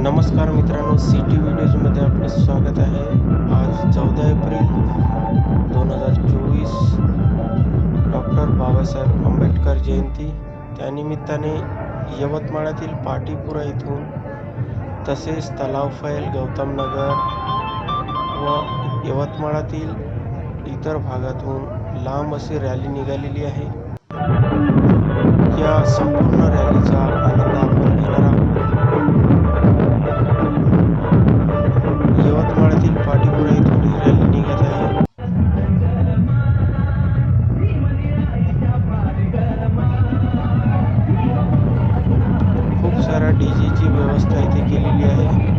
नमस्कार मित्रांनो, सिटी व्हिडिओजमध्ये आपलं स्वागत आहे. आज 14 एप्रिल 2024 डॉक्टर बाबासाहेब आंबेडकर जयंती. त्यानिमित्ताने यवतमाळातील पाटीपुरा येथून तसेच तलाव फैल, गौतम नगर व यवतमाळातील इतर भागातून लांब अशी रॅली निघालेली आहे. या संपूर्ण रॅलीचा आनंद आपण घेणार आहोत. यवतमाळातील पाटीपुरा येथून ही रॅली निघत आहे. खूप सारा डीजेची व्यवस्था इथे केलेली आहे.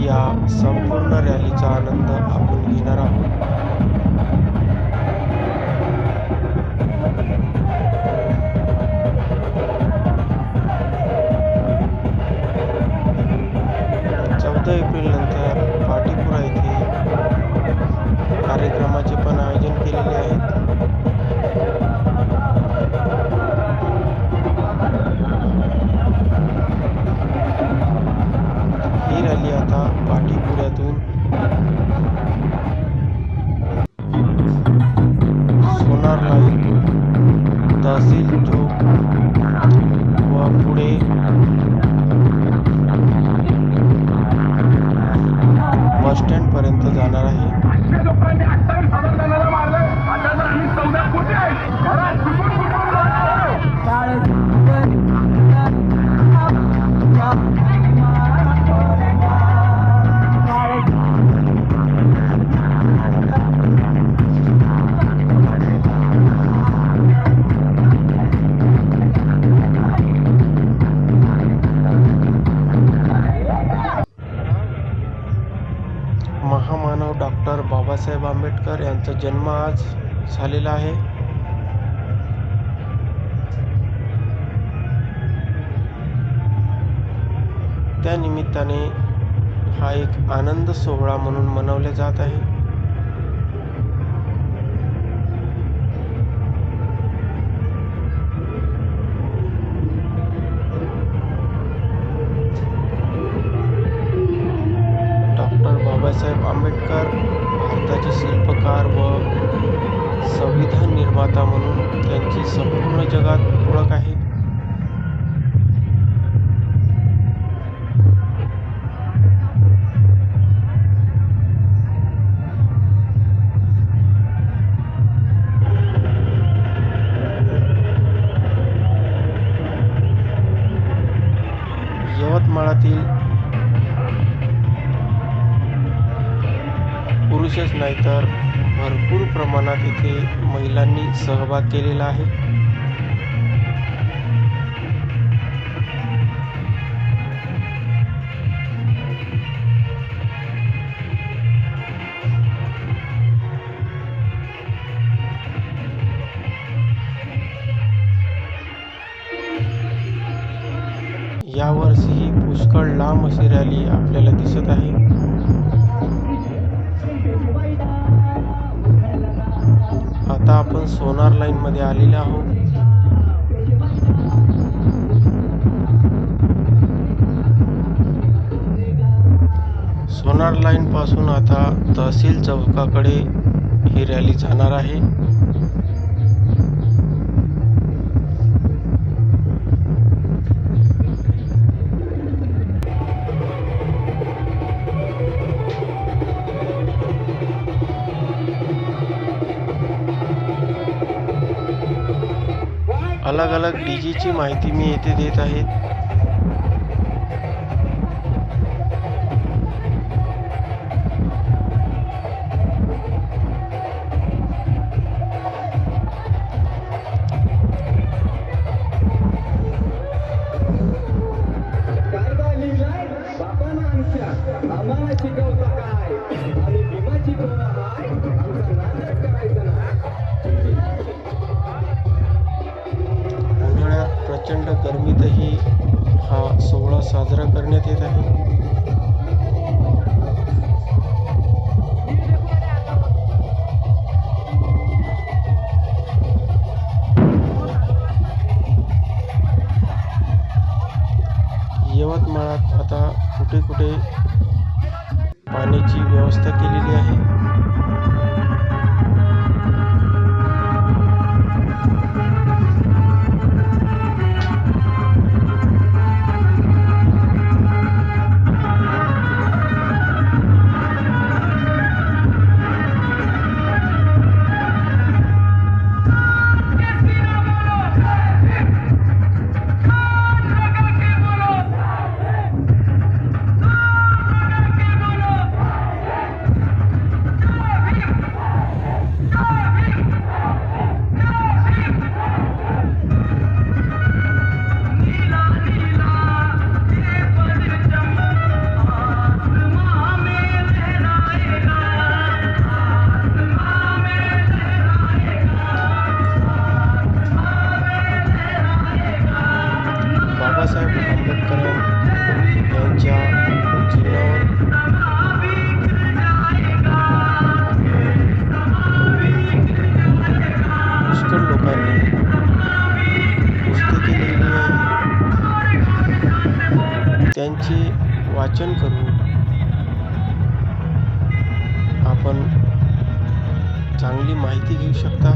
या संपूर्ण रॅलीचा आनंद आपण घेणार आहोत. एप्रिल नंतर पाटीपुरा येथे कार्यक्रमाचे पण आयोजन केलेले आहे. ही रॅली आता पाटीपुऱ्यातून सोनार लाईन, तहसील चौक व पुढे बस स्टँड पर्यंत जाणार आहे. महामानव डॉक्टर बाबासाहेब आंबेडकर यांचा जन्म आज झालेला आहे. त्या निमित्ताने हा एक आनंद सोहळा म्हणून मनवले जात आहे. बाबासाहेब आंबेडकर भारताचे शिल्पकार व संविधान निर्माता म्हणून त्यांची संपूर्ण जगात ओळख आहे. यवतमाळातील पुरुषच नाही तर भरपूर प्रमाणात इथे महिलांनी सहभाग केलेला आहे. यावर्षी पुष्कळ लांब अशी रॅली आपल्याला दिसत आहे. आता आपण सोनार लाईन मध्ये आलेले आहोत. सोनार लाईन पासून आता तहसील चौकाकडे ही रॅली जाणार आहे. अलग अलग डीजेची माहिती मी येथे देत आहे. प्रचंड गरमीतही हा सोहळा साजरा करण्यात येत आहे. यवतमाळात आता कुठे कुठे पाण्याची व्यवस्था केलेली आहे. बाबासाहेब आंबेडकर यांच्या जीवनावर पुष्कळ लोकांनी पुस्तके लिहिली आहे. त्यांचे वाचन करून आपण चांगली माहिती घेऊ शकता.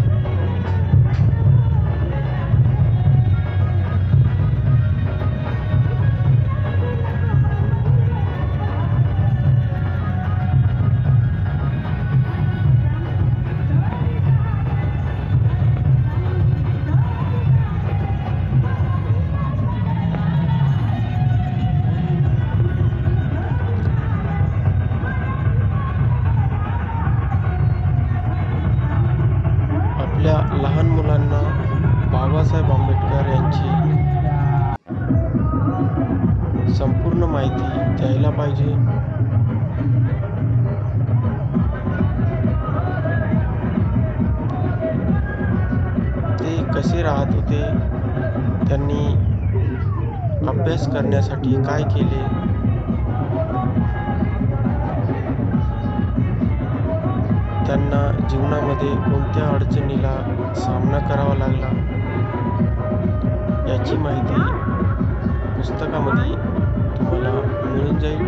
आपल्या लहान मुलांना बाबासाहेब आंबेडकर यांची संपूर्ण माहिती द्यायला पाहिजे. ते कसे राहत होते, त्यांनी अभ्यास करण्यासाठी काय केले, त्यांना जीवनामध्ये कोणत्या अडचणीला सामना करावा लागला याची माहिती पुस्तकामध्ये तुम्हाला मिळून जाईल.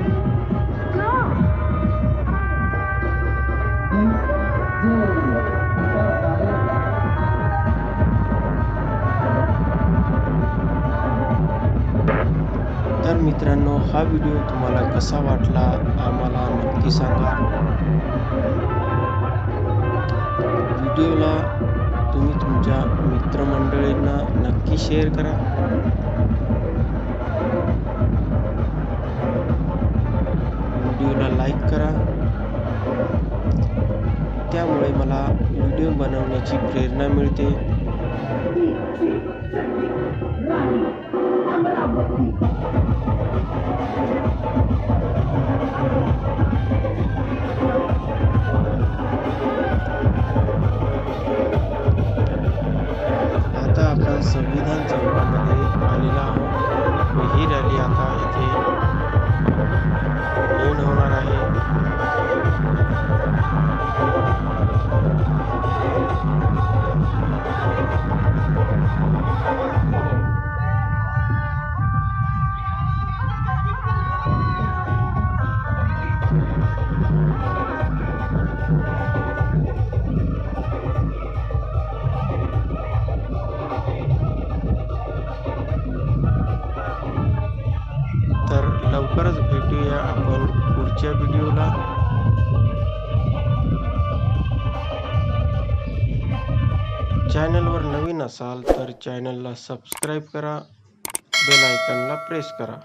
तर मित्रांनो, हा व्हिडिओ तुम्हाला कसा वाटला आम्हाला नक्की सांगा. व्हिडिओला तुम्ही तुमच्या मित्रमंडळींना नक्की शेअर करा. व्हिडिओला लाईक करा. त्यामुळे मला व्हिडिओ बनवण्याची प्रेरणा मिळते. आता आपण संविधान चौकामध्ये आलेला आहोत. ही रॅली आता इथे एंड होणार आहे. तर लवकरच भेटूया आपण पुढच्या व्हिडिओला. चॅनलवर नवीन असाल तर चॅनलला सबस्क्राईब करा, बेल आयकॉनला प्रेस करा.